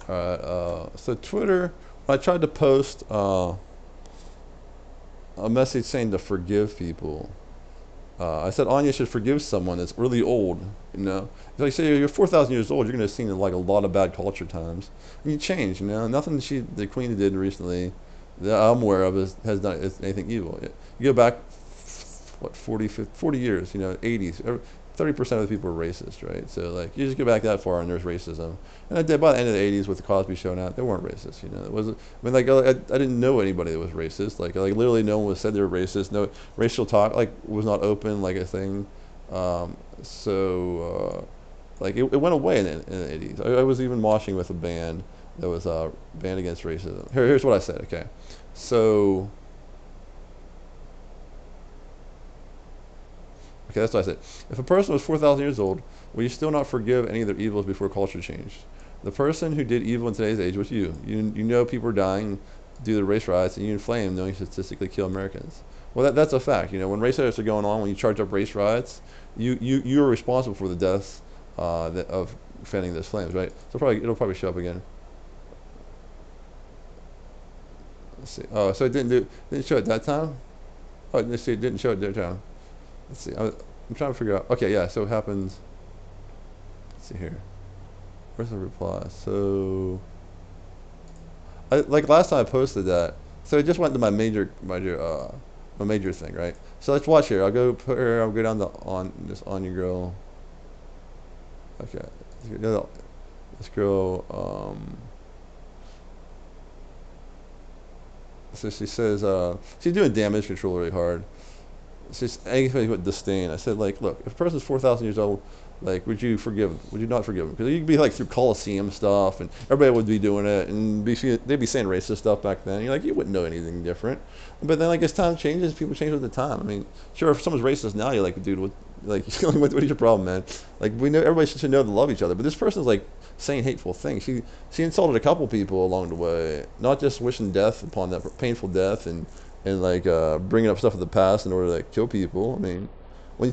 Alright, so Twitter, when I tried to post a message saying to forgive people, I said Anya should forgive someone that's really old. You know, if like say you're 4,000 years old, you're gonna have seen like a lot of bad culture times, and you change. You know, nothing the Queen did recently that I'm aware of has done anything evil. You go back, what 40, 50, 40 years. You know, 80s. 30% of the people are racist, right? So like you just go back that far and there's racism. And I did by the end of the 80s with the Cosby Show out, they weren't racist. You know, it wasn't. I mean, like I didn't know anybody that was racist. Like literally no one was said they were racist. No racial talk like was not open like a thing. Like it went away in the 80s. I was even moshing with a band that was banned against racism. Here's what I said. Okay, so okay, that's what I said. If a person was 4,000 years old, will you still not forgive any of their evils before culture changed? The person who did evil in today's age was you. You know people are dying due to the race riots, and you inflame knowing you statistically kill Americans. Well, that's a fact. You know, when race riots are going on, when you charge up race riots, you are responsible for the deaths of fanning those flames, right? So it'll probably show up again. Let's see. Oh, so it didn't show at that time. Oh, let's see, it didn't show at that time. Let's see. I'm trying to figure out. Okay, yeah. So it happens. Let's see here. Where's the reply? So, like last time I posted that. So it just went to my major thing, right? So let's watch here. I'll go put her. I'll go down to on this Anya girl. Okay. This girl. So she says she's doing damage control really hard. It's just anything with disdain. I said, like, look, if a person's 4,000 years old, like, would you not forgive him? Because you'd be like through Coliseum stuff, and everybody would be doing it, and they'd be saying racist stuff back then. You're like, you wouldn't know anything different. But then, like, as time changes, people change with the time. I mean, sure, if someone's racist now, you're like, dude, like, what is your problem, man? Like, we know everybody should know to love each other. But this person's like saying hateful things. She insulted a couple people along the way, not just wishing death upon that painful death and like bringing up stuff of the past in order to like, kill people. I mean, when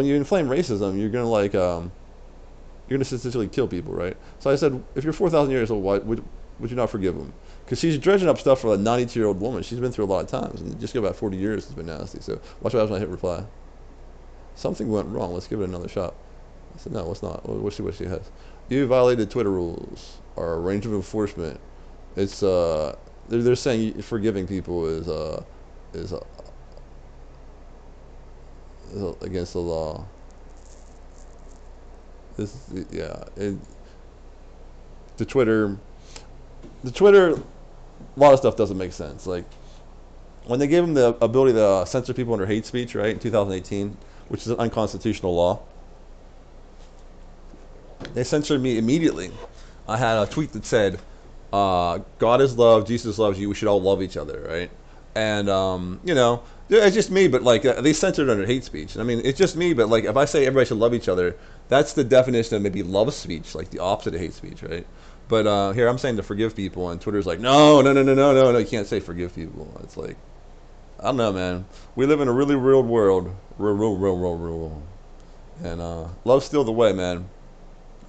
you inflame racism, you're gonna statistically kill people, right? So I said, if you're 4,000 years old, why would you not forgive them? Because she's dredging up stuff for a 92-year-old woman. She's been through a lot of times, and just go about 40 years has been nasty. So watch what happens when I hit reply. Something went wrong. Let's give it another shot. I said, no, let's not. Let's see what she has. You violated Twitter rules or range of enforcement. It's they're saying forgiving people is against the law. This yeah. The Twitter, the Twitter, a lot of stuff doesn't make sense. Like when they gave them the ability to censor people under hate speech, right, in 2018, which is an unconstitutional law, they censored me immediately. I had a tweet that said, "God is love, Jesus loves you. We should all love each other," right? And you know, it's just me, but like they censored under hate speech. And I mean, it's just me, but like if I say everybody should love each other, that's the definition of maybe love speech, like the opposite of hate speech, right? But here I'm saying to forgive people, and Twitter's like, no, no, no, no, no, no, no, you can't say forgive people. It's like, I don't know, man. We live in a really real world, real, and love's still the way, man.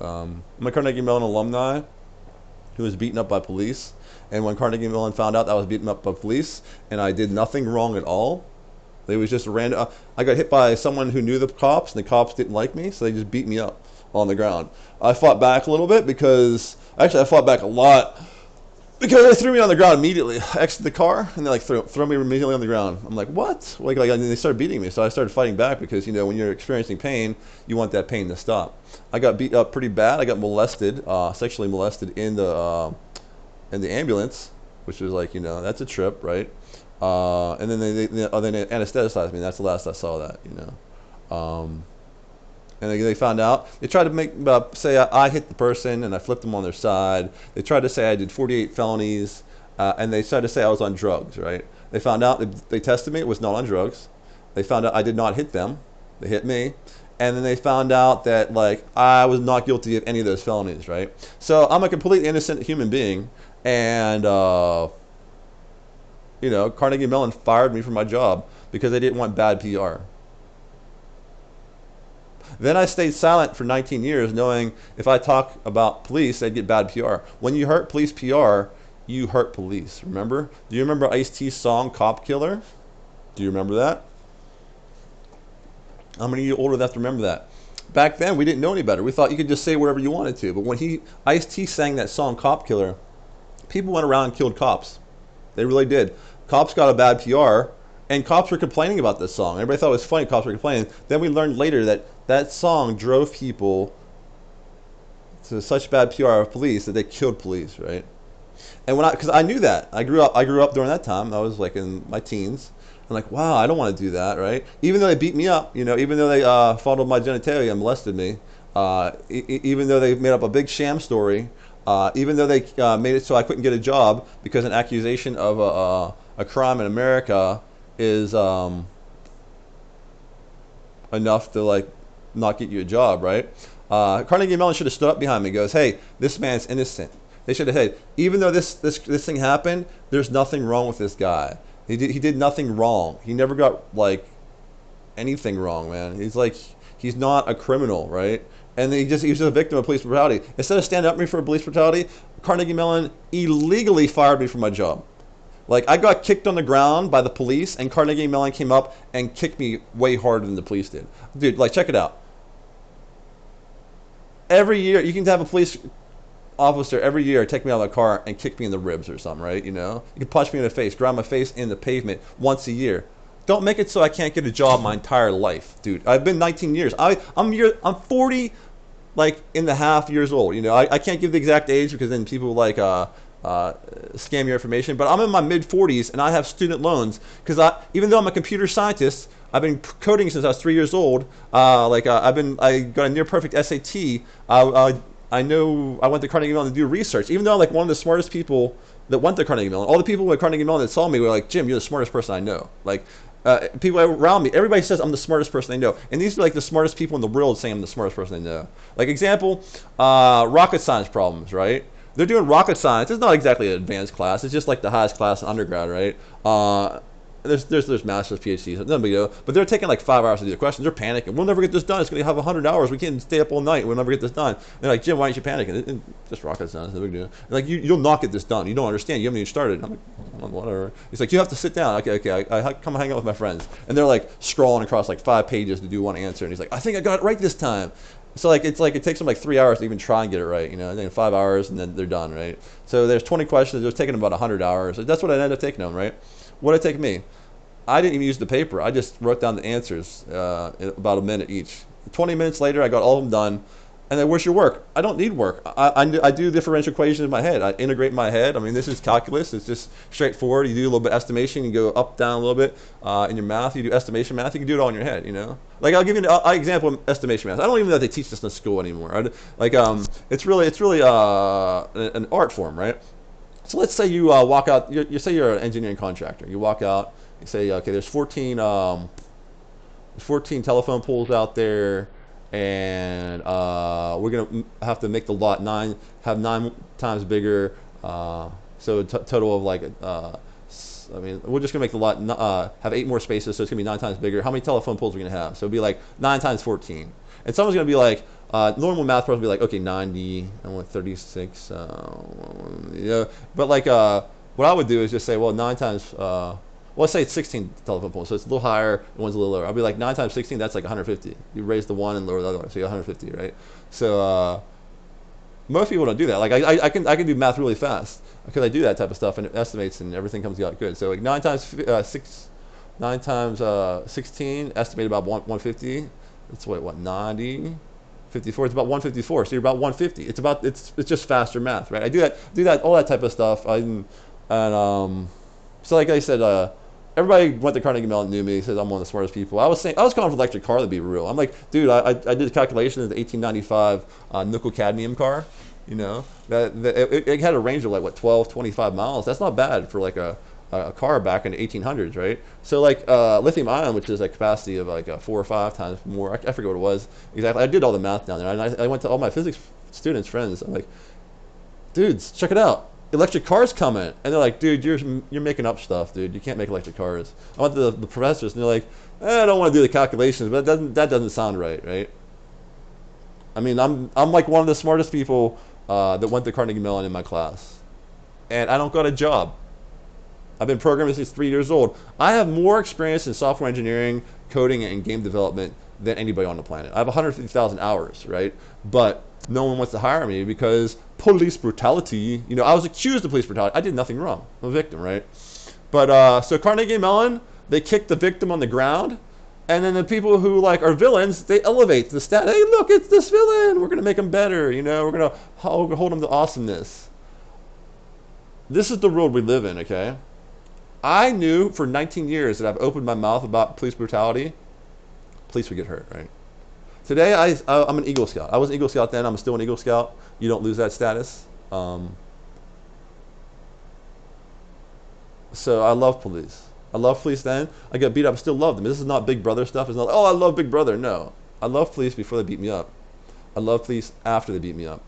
I'm a Carnegie Mellon alumni who was beaten up by police. And when Carnegie Mellon found out that I was beaten up by police and I did nothing wrong at all, they was just random. I got hit by someone who knew the cops, and the cops didn't like me, so they just beat me up on the ground. I fought back a little bit because actually I fought back a lot because they threw me on the ground immediately. I exited the car and they like throw me immediately on the ground. I'm like, what? Like and they started beating me. So I started fighting back because you know when you're experiencing pain, you want that pain to stop. I got beat up pretty bad. I got molested, sexually molested in the ambulance, which was like, you know, that's a trip, right? And then they anesthetized me. That's the last I saw that, you know. And they found out. They tried to make say I hit the person and I flipped them on their side. They tried to say I did 48 felonies, and they tried to say I was on drugs, right? They found out. They tested me. It was not on drugs. They found out I did not hit them. They hit me. And then they found out that like I was not guilty of any of those felonies, right? So I'm a completely innocent human being, and you know, Carnegie Mellon fired me from my job because they didn't want bad PR. Then I stayed silent for 19 years, knowing if I talk about police, I'd get bad PR. When you hurt police PR, you hurt police. Remember? Do you remember Ice-T's song "Cop Killer"? Do you remember that? How many of you older enough to remember that? Back then, we didn't know any better. We thought you could just say whatever you wanted to. But when Ice-T sang that song "Cop Killer," people went around and killed cops. They really did. Cops got a bad PR, and cops were complaining about this song. Everybody thought it was funny. Cops were complaining. Then we learned later that that song drove people to such bad PR of police that they killed police, right? And because I knew that, I grew up during that time. I was like in my teens. I'm like, wow, I don't want to do that, right? Even though they beat me up, even though they fondled my genitalia and molested me, even though they made up a big sham story, even though they made it so I couldn't get a job because an accusation of a crime in America is enough to like not get you a job, right? Carnegie Mellon should have stood up behind me and goes, hey, this man's innocent. They should have said, even though this thing happened, there's nothing wrong with this guy. He did nothing wrong. He never got like anything wrong, man. He's not a criminal, right? And he was just a victim of police brutality. Instead of standing up for me for police brutality, Carnegie Mellon illegally fired me from my job. Like, I got kicked on the ground by the police, and Carnegie Mellon came up and kicked me way harder than the police did. Dude, like, check it out. Every year, you can have a police officer every year take me out of the car and kick me in the ribs or something, right? You can punch me in the face, grind my face in the pavement once a year. Don't make it so I can't get a job my entire life, dude. I've been 19 years. I'm 40, like in the half years old. I can't give the exact age because then people like scam your information. But I'm in my mid 40s and I have student loans because even though I'm a computer scientist, I've been coding since I was 3 years old. I got a near perfect SAT. I know I went to Carnegie Mellon to do research, even though I'm like one of the smartest people that went to Carnegie Mellon. All the people at Carnegie Mellon that saw me were like, Jim, you're the smartest person I know. Like, people around me, everybody says I'm the smartest person they know. And these are like the smartest people in the world saying I'm the smartest person they know. Like, example, rocket science problems, right? They're doing rocket science. It's not exactly an advanced class. It's just like the highest class in undergrad, right? There's master's, PhDs, nothing big deal. But they're taking like 5 hours to do the questions. They're panicking. We'll never get this done. It's going to have 100 hours. We can't stay up all night. We'll never get this done. They're like, Jim, why aren't you panicking? It's just rocket science. No big deal. Like, you'll not get this done. You don't understand. You haven't even started. I'm like, well, whatever. He's like, you have to sit down. Okay. I come hang out with my friends. And they're like scrolling across like 5 pages to do one answer. And he's like, I think I got it right this time. So like it takes them like 3 hours to even try and get it right, and then 5 hours and then they're done, right? So there's 20 questions. It was taking about 100 hours. That's what I ended up taking them, right? What did it take me? I didn't even use the paper. I just wrote down the answers in about a minute each. 20 minutes later, I got all of them done. And then, where's your work? I don't need work. I do differential equations in my head. I integrate in my head. I mean, this is calculus. It's just straightforward. You do a little bit of estimation. You go up, down a little bit in your math. You do estimation math. You can do it all in your head, Like, I'll give you an example of estimation math. I don't even know if they teach this in school anymore. It's really an art form, right? So let's say you walk out. You say you're an engineering contractor. You walk out. You say, okay, there's 14 telephone poles out there, and we're gonna have to make the lot 9 times bigger. So total of like, we're just gonna make the lot have 8 more spaces, so it's gonna be 9 times bigger. How many telephone poles are we gonna have? So it'd be like 9 times 14. And someone's gonna be like, normal math person would be like, okay, 90, I want 36, But like, what I would do is just say, well, 9 times. Well, let's say it's 16 telephone poles, so it's a little higher, and one's a little lower. I'll be like 9 times 16, that's like 150. You raise the one and lower the other one, so you got 150, right? So most people don't do that. Like I can do math really fast because I do that type of stuff and it estimates and everything comes out good. So like 9 times 16, estimate about 150. It's what 90, 54. It's about 154. So you're about 150. It's just faster math, right? I do that all that type of stuff. So like I said. Everybody went to Carnegie Mellon, knew me, says I'm one of the smartest people. I was calling for electric car to be real. I'm like, dude, I did a calculation of the 1895 nickel cadmium car. It had a range of like 12, 25 miles. That's not bad for like a car back in the 1800s, right? So like lithium ion, which is a capacity of like 4 or 5 times more. I forget what it was exactly. I did all the math down there, and I went to all my physics students, friends. I'm like, dudes, check it out. Electric cars coming, and they're like, dude, you're making up stuff, dude. You can't make electric cars. I went to the professors, and they're like, I don't want to do the calculations, but that doesn't sound right, right? I mean, I'm like one of the smartest people that went to Carnegie Mellon in my class, and I don't got a job. I've been programming since 3 years old. I have more experience in software engineering, coding, and game development than anybody on the planet. I have 150,000 hours, right? But no one wants to hire me because police brutality. You know, I was accused of police brutality. I did nothing wrong. I'm a victim, right? But so Carnegie Mellon, they kick the victim on the ground, and then the people who like are villains, they elevate the stat. Hey, look, it's this villain. We're gonna make him better. You know, we're gonna hold him to awesomeness. This is the world we live in. Okay. I knew for 19 years that I've opened my mouth about police brutality, police would get hurt, right? Today, I'm an Eagle Scout. I was an Eagle Scout then. I'm still an Eagle Scout. You don't lose that status. So I love police. I love police then. I got beat up. I still love them. This is not Big Brother stuff. It's not like, oh, I love Big Brother. No. I love police before they beat me up. I love police after they beat me up.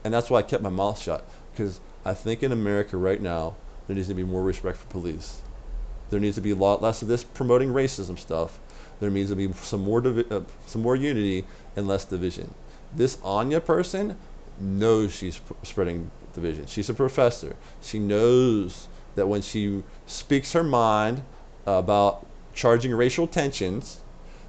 And that's why I kept my mouth shut. Because I think in America right now, there needs to be more respect for police. There needs to be a lot less of this promoting racism stuff. There needs to be some more unity and less division. This Anya person knows she's spreading division. She's a professor. She knows that when she speaks her mind about charging racial tensions,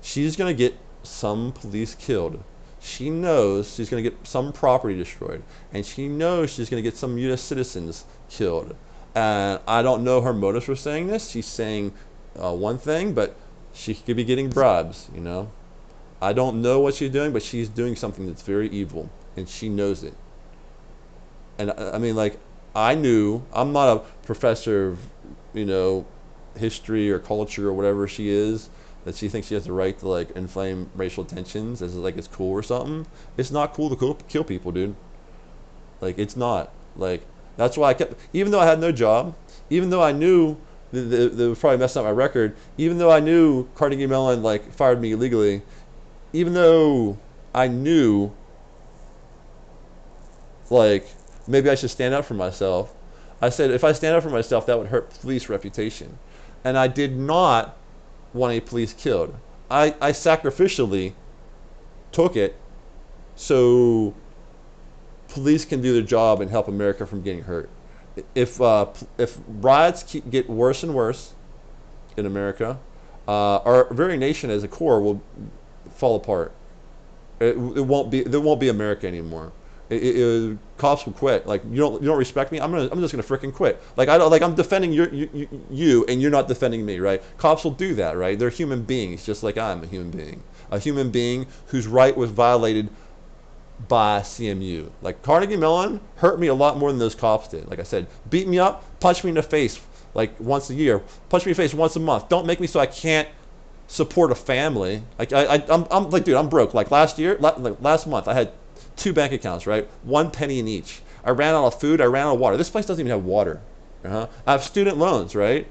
she's going to get some police killed. She knows she's going to get some property destroyed. And she knows she's going to get some U.S. citizens killed. And I don't know her motives for saying this. She's saying one thing, but she could be getting bribes, you know. I don't know what she's doing, but she's doing something that's very evil, and she knows it. And I mean, like, I knew, I'm not a professor of, you know, history or culture or whatever she is, that she thinks she has the right to, like, inflame racial tensions as, like, it's cool or something. It's not cool to kill people, dude. Like, it's not. Like, that's why I kept, even though I had no job, even though I knew they would probably mess up my record, even though I knew Carnegie Mellon like fired me illegally, even though I knew like maybe I should stand up for myself, I said if I stand up for myself, that would hurt police reputation, and I did not want any police killed. I sacrificially took it so police can do their job and help America from getting hurt. If riots get worse and worse in America, our very nation as a core will fall apart. It won't be there won't be America anymore. Cops will quit. Like you don't respect me. I'm just gonna freaking quit. Like I don't like I'm defending you and you're not defending me, right? Cops will do that, right? They're human beings, just like I'm a human being whose right was violated by CMU. Like Carnegie Mellon hurt me a lot more than those cops did. Like I said, beat me up, punch me in the face like once a year, punch me in the face once a month. Don't make me so I can't support a family. Like I'm like, dude, I'm broke. Like last month, I had 2 bank accounts, right? 1 penny in each. I ran out of food. I ran out of water. This place doesn't even have water. I have student loans, right?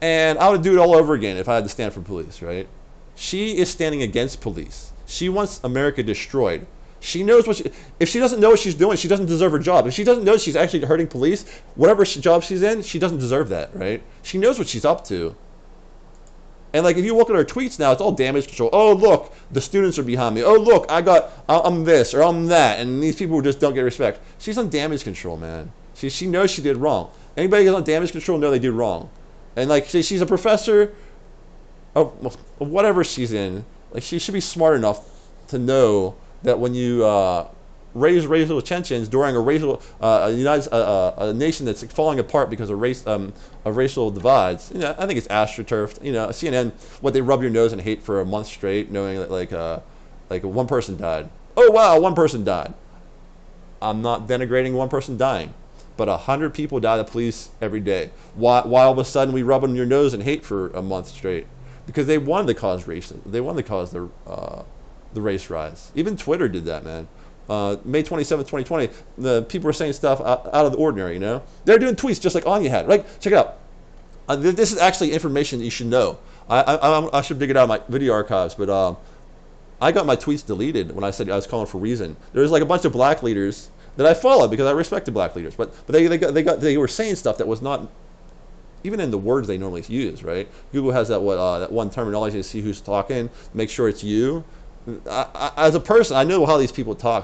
And I would do it all over again if I had to stand for police, right? She is standing against police. She wants America destroyed. She knows if she doesn't know what she's doing, she doesn't deserve her job. If she doesn't know she's actually hurting police, whatever job she's in, she doesn't deserve that, right? She knows what she's up to. And like if you look at her tweets now, it's all damage control. Oh look, the students are behind me. Oh look, I'm this or I'm that, and these people just don't get respect. She's on damage control, man. She knows she did wrong. Anybody who's on damage control know they did wrong. And like she's a professor of whatever she's in. Like she should be smart enough to know that when you raise racial tensions during a nation that's falling apart because of racial divides, you know, I think it's astroturfed. You know, CNN, what they rub your nose in hate for a month straight, knowing that like one person died. Oh wow, one person died. I'm not denigrating one person dying, but 100 people die to police every day. Why all of a sudden we rub on your nose in hate for a month straight? Because they wanted to cause racism. They wanted to cause the race rise. Even Twitter did that, man. May 27th, 2020, the people were saying stuff out of the ordinary, you know? They're doing tweets just like Anya had. Right? Check it out. This is actually information that you should know. I should dig it out of my video archives, but I got my tweets deleted when I said I was calling for reason. There was like a bunch of black leaders that I followed because I respected black leaders, but they were saying stuff that was not even in the words they normally use, right? Google has that one terminology to see who's talking, make sure it's you. As a person, I know how these people talk,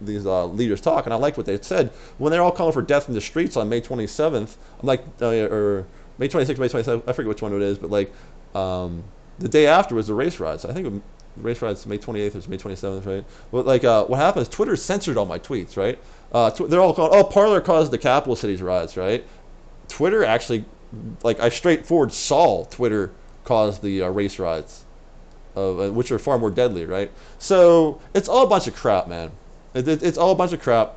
these leaders talk, and I liked what they said when they're all calling for death in the streets on May 27th. I'm like, or May 26th, May 27th. I forget which one it is, but like, the day after was the race riots. I think the race riots May 28th or May 27th, right? But like, what happened is Twitter censored all my tweets, right? They're all calling, oh, Parler caused the capital cities riots, right? Twitter actually, like, I straightforward saw Twitter cause the race riots which are far more deadly, right? So it's all a bunch of crap, man. It's all a bunch of crap.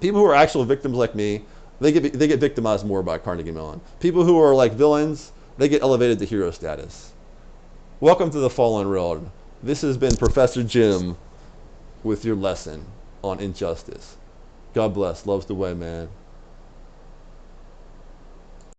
People who are actual victims like me, they get victimized more by Carnegie Mellon. People who are like villains, they get elevated to hero status. Welcome to the fallen world. This has been Professor Jim with your lesson on injustice. God bless. Love's the way, man.